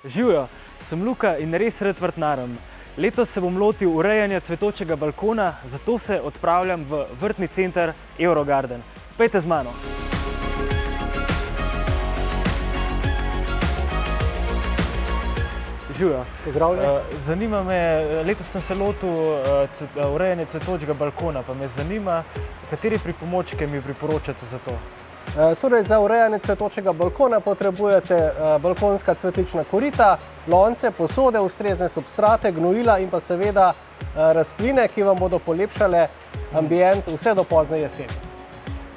Živijo, sem Luka in res rad vrtnarim. Letos se bom lotil urejanja cvetočega balkona, zato se odpravljam v vrtni center Eurogarden. Pejte z mano! Živijo. Zanima me, letos sem se lotil urejanja cvetočega balkona, pa me zanima, kateri pripomočke mi priporočate za to? Torej, za urejanje cvetočega balkona potrebujete balkonska cvetlična korita, lonce, posode, ustrezne substrate, gnojila in pa seveda rastline, ki vam bodo polepšale ambient vse do pozne jeseni.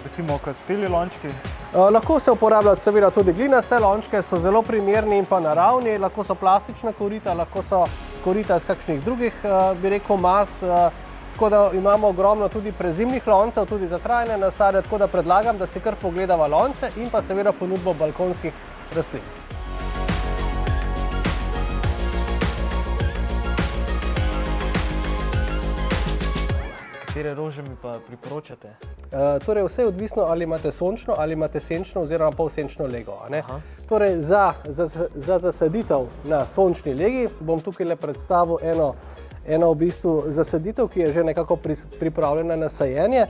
Recimo kateri lončki? Lahko se uporabljajo seveda tudi glinaste lončke, so zelo primerni in pa naravni, lahko so plastična korita, lahko so korita iz kakšnih drugih, bi rekel, mas. Tako da imamo ogromno tudi prezimnih loncev, tudi za trajne nasade, tako da predlagam, da si kar pogledava lonce in pa seveda ponudbo balkonskih rastlin. Katere rože mi pa priporočate? Torej, vse je odvisno, ali imate sončno ali imate senčno oziroma polsenčno lego. Torej, za zasaditev na sončni legi bom tukaj le predstavil eno v bistvu zasaditev, ki je že nekako pripravljena na sajenje.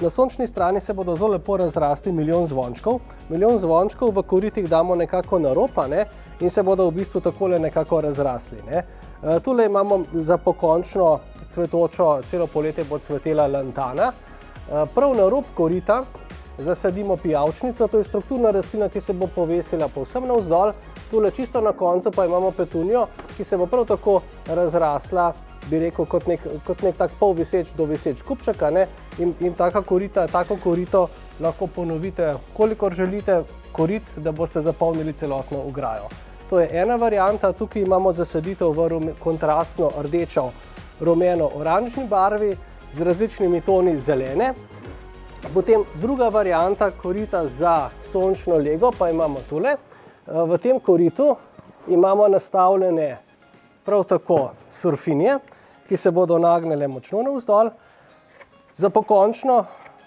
Na sončni strani se bodo zelo lepo razrasti milijon zvončkov. Milijon zvončkov v koritih damo nekako na rob, in se bodo v bistvu takole nekako razrasli. Tule imamo za pokončno cvetočo, celo poletje bo cvetela lantana. Prav na rob korita zasadimo pijavčnico, to je strukturna rastlina, ki se bo povesila povsem navzdol. Tule čisto na koncu pa imamo petunijo, ki se bo prav tako razrasla, bi rekel, kot nek tak polviseč do viseč kupček, in tako korito lahko ponovite, kolikor želite korit, da boste zapolnili celotno ograjo. To je ena varianta, tukaj imamo zasaditev v kontrastno rdečo, rumeno-oranžni barvi z različnimi toni zelene. Potem druga varianta korita za sončno lego pa imamo tule. V tem koritu imamo nastavljene prav tako surfinje, ki se bodo nagnile močno navzdol. Za pokončno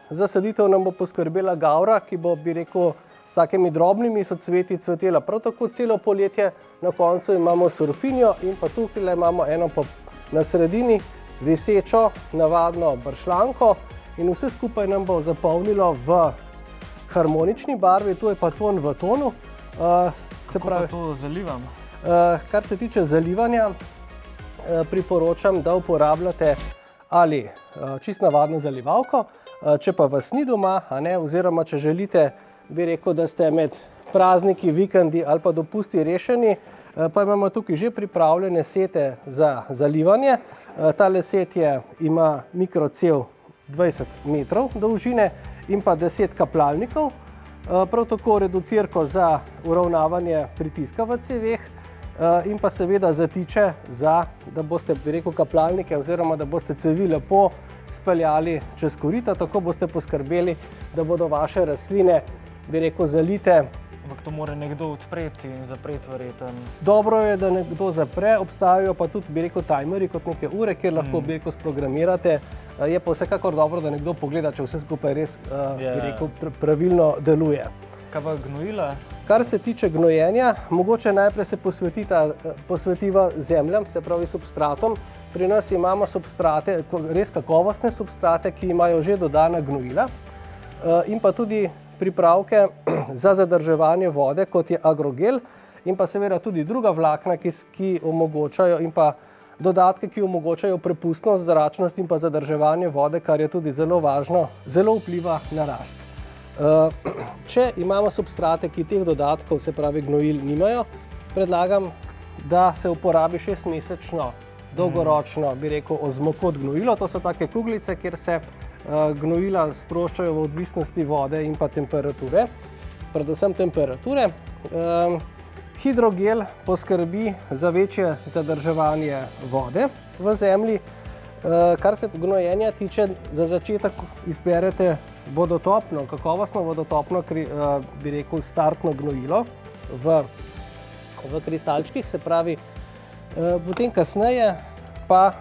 zasaditev nam bo poskrbela gavra, ki bo, bi rekel, s takimi drobnimi socveti cvetela prav tako celo poletje. Na koncu imamo surfinjo in pa tukaj imamo eno na sredini visečo navadno bršljanko. In vse skupaj nam bo zapolnilo v harmonični barvi, to je pa ton v tonu. Kako pa to zalivam? Kar se tiče zalivanja, priporočam, da uporabljate ali čisto navadno zalivalko, če pa vas ni doma, oziroma če želite, bi rekel, da ste med prazniki, vikendi ali pa dopusti rešeni, pa imamo tukaj že pripravljene sete za zalivanje. Tale set ima mikrocev 20 metrov dolžine in pa 10 kapljalnikov, prav tako reducirko za uravnavanje pritiska v ceveh in pa seveda zatiče da boste, bi rekel, kapljalnike oziroma da boste cevi lepo speljali čez korita, tako boste poskrbeli, da bodo vaše rastline, bi rekel, zalite. Ampak to mora nekdo odpreti in zapreti verjetno. Dobro je, da nekdo zapre, obstajajo pa tudi, bi rekel, timerji kot neke ure, kjer lahko, bi rekel, sprogramirate. Je pa vsekakor dobro, da nekdo pogleda, če vse skupaj res, bi rekel, pravilno deluje. Kaj pa gnojila? Kar se tiče gnojenja, mogoče najprej se posvetiva zemljam, se pravi substratom. Pri nas imamo substrate, res kakovostne substrate, ki imajo že dodana gnojila in pa tudi pripravke za zadrževanje vode, kot je agrogel, in pa seveda tudi druga vlakna, ki omogočajo in pa dodatke, ki omogočajo prepustnost, zračnost in pa zadrževanje vode, kar je tudi zelo važno, zelo vpliva na rast. Če imamo substrate, ki teh dodatkov, se pravi gnojil, nimajo, predlagam, da se uporabi 6-mesečno dolgoročno, bi rekel, ozmokot gnojilo. To so take kuglice, kjer se gnojila sproščajo v odvisnosti vode in pa temperature, predvsem temperature. Hidrogel poskrbi za večje zadrževanje vode v zemlji. Kar se gnojenja tiče, za začetek izberete vodotopno, kakovostno vodotopno, bi rekel, startno gnojilo v kristalčkih, se pravi, potem kasneje pa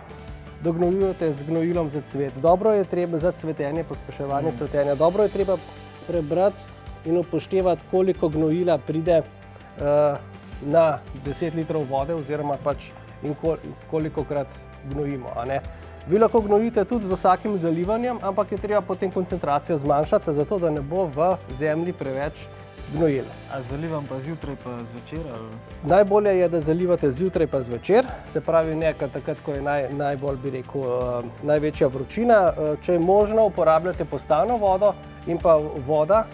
dognojujete z gnojilom za cvet. Dobro je treba za cvetenje, pospeševanje cvetenja, dobro je treba prebrati in upoštevati, koliko gnojila pride na 10 litrov vode oziroma pač in kolikokrat gnojimo. A ne. Vi lahko gnojite tudi z vsakim zalivanjem, ampak je treba potem koncentracijo zmanjšati, zato da ne bo v zemlji preveč gnojil. A zalivam pa zjutraj pa zvečer? Ali? Najbolje je, da zalivate zjutraj pa zvečer, se pravi nekaj takrat, ko je najbolj, bi rekel, največja vročina. Če je možno, uporabljate postalno vodo in pa voda,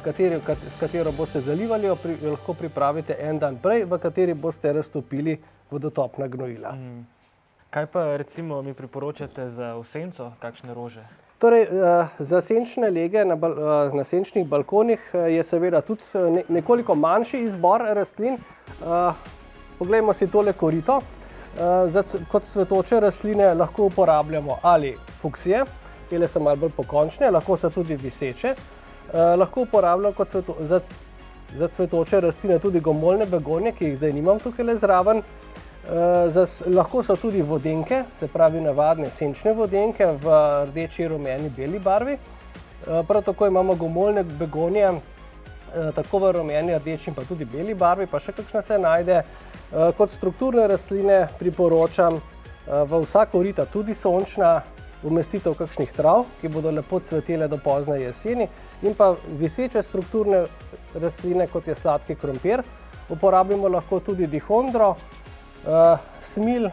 s katero boste zalivali, jo lahko pripravite en dan prej, v kateri boste raztopili vodotopna gnojila. Kaj pa recimo mi priporočate za v senco, kakšne rože? Torej, za senčne lege na senčnih balkonih je seveda tudi nekoliko manjši izbor rastlin. Poglejmo si tole korito. Kot cvetoče rastline lahko uporabljamo ali fuksije, tele so malo bolj pokončne, lahko so tudi viseče. Lahko uporabljamo za cvetoče rastline tudi gomoljne begonje, ki jih zdaj nimam tukaj le zraven. Lahko so tudi vodenke, se pravi navadne senčne vodenke v rdeči, rumeni, beli barvi. Prav tako imamo gomoljne begonje, tako v rumeni, rdeči in pa tudi beli barvi, pa še kakšna se najde. Kot strukturne rastline priporočam v vsa korita tudi sončna umestitev kakšnih trav, ki bodo lepo cvetele do pozne jeseni, in pa viseče strukturne rastline, kot je sladki krompir. Uporabimo lahko tudi dihondro, smilj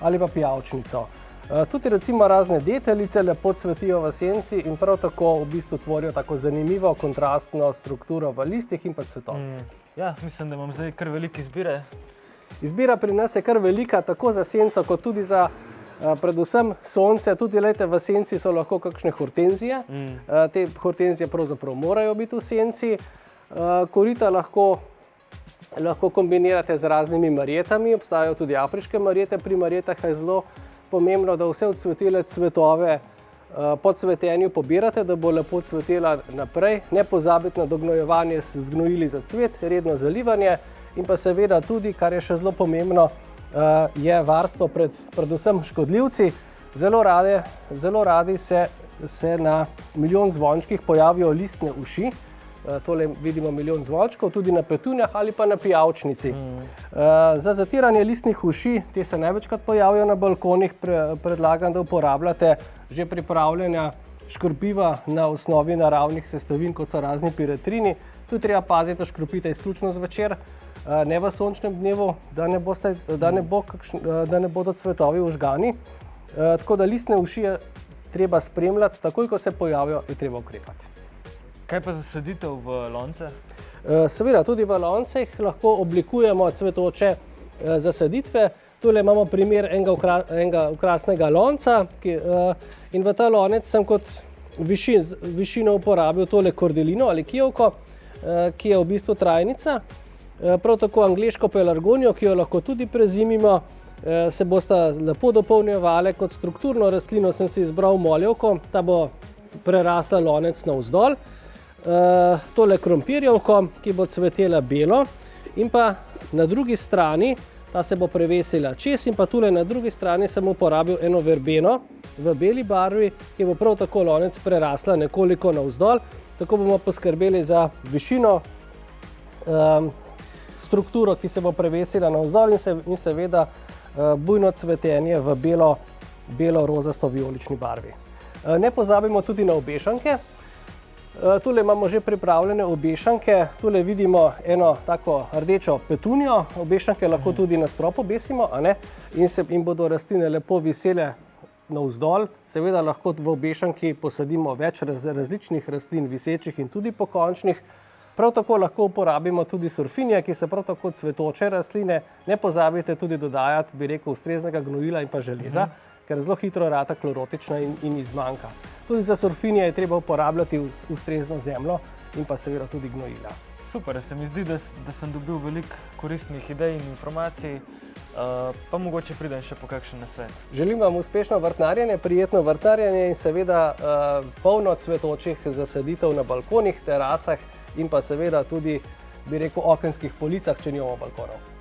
ali pa pijavčnico. Tudi recimo razne deteljice lepo cvetijo v senci in prav tako v bistvu tvorijo tako zanimivo kontrastno strukturo v listih in pa cvetovih. Ja, mislim, da imam zdaj kar veliko izbire. Izbira pri nas je kar velika, tako za senco kot tudi za predvsem sonce. Tudi lejte, v senci so lahko kakšne hortenzije. Te hortenzije pravzaprav morajo biti v senci. Korita lahko kombinirate z raznimi marjetami, obstajajo tudi afriške marjete. Pri marjetah je zelo pomembno, da vse odcvetele cvetove po cvetenju pobirate, da bo lepo cvetela naprej. Ne pozabiti na dognojevanje z gnojili za cvet, redno zalivanje in pa seveda tudi, kar je še zelo pomembno, je varstvo pred predvsem škodljivci. Zelo radi se na milijon zvončkih pojavijo listne uši. Tole vidimo milijon zvončkov, tudi na petunjah ali pa na pijavčnici. Za zatiranje listnih uši, te se največkrat pojavijo na balkonih, predlagam, da uporabljate že pripravljena škropiva na osnovi naravnih sestavin, kot so razni piretrini. Tu treba paziti, da škropite izključno zvečer, ne v sončnem dnevu, da ne bodo cvetovi ožgani. Tako da listne uši je treba spremljati, takoj ko se pojavijo, je treba ukrepati. Kaj pa zasaditev v lonce? Seveda, tudi v lonceh lahko oblikujemo cvetoče zasaditve. Tule imamo primer enega okrasnega lonca in v ta lonec sem kot višino uporabil tole kordelino ali kijevko, ki je v bistvu trajnica. Prav tako angleško pelargonijo, ki jo lahko tudi prezimimo, se bosta lepo dopolnjevale. Kot strukturno rastlino sem si izbral moljevko, ta bo prerasla lonec navzdol. Tole krompirjevko, ki bo cvetela belo, in pa na drugi strani, ta se bo prevesila čez, in pa tule na drugi strani sem uporabil eno verbeno v beli barvi, ki bo prav tako lonec prerasla nekoliko navzdol. Tako bomo poskrbeli za višino, strukturo, ki se bo prevesila navzdol in seveda bujno cvetenje v belo-rozasto-vijolični barvi. Ne pozabimo tudi na obešanke. Tule imamo že pripravljene obešanke. Tule vidimo eno tako rdečo petunijo. Obešanke lahko tudi na strop obesimo, in bodo rastline lepo visele navzdol. Seveda lahko v obešanki posadimo več različnih rastlin, visečih in tudi pokončnih. Prav tako lahko uporabimo tudi surfinje, ki so prav tako cvetoče rastline. Ne pozabite tudi dodajati, bi rekel, ustreznega gnojila in pa železa, ker zelo hitro rata klorotična in izmanjka. Tudi za surfinje je treba uporabljati ustrezno zemljo in pa seveda tudi gnojila. Super, se mi zdi, da sem dobil veliko koristnih idej in informacij, pa mogoče pridem še po kakšen nasvet. Želim vam uspešno vrtnarjenje, prijetno vrtnarjenje in seveda polno cvetočih zasaditev na balkonih, terasah in pa seveda tudi, bi rekel, okenskih policah, če nimamo balkonov.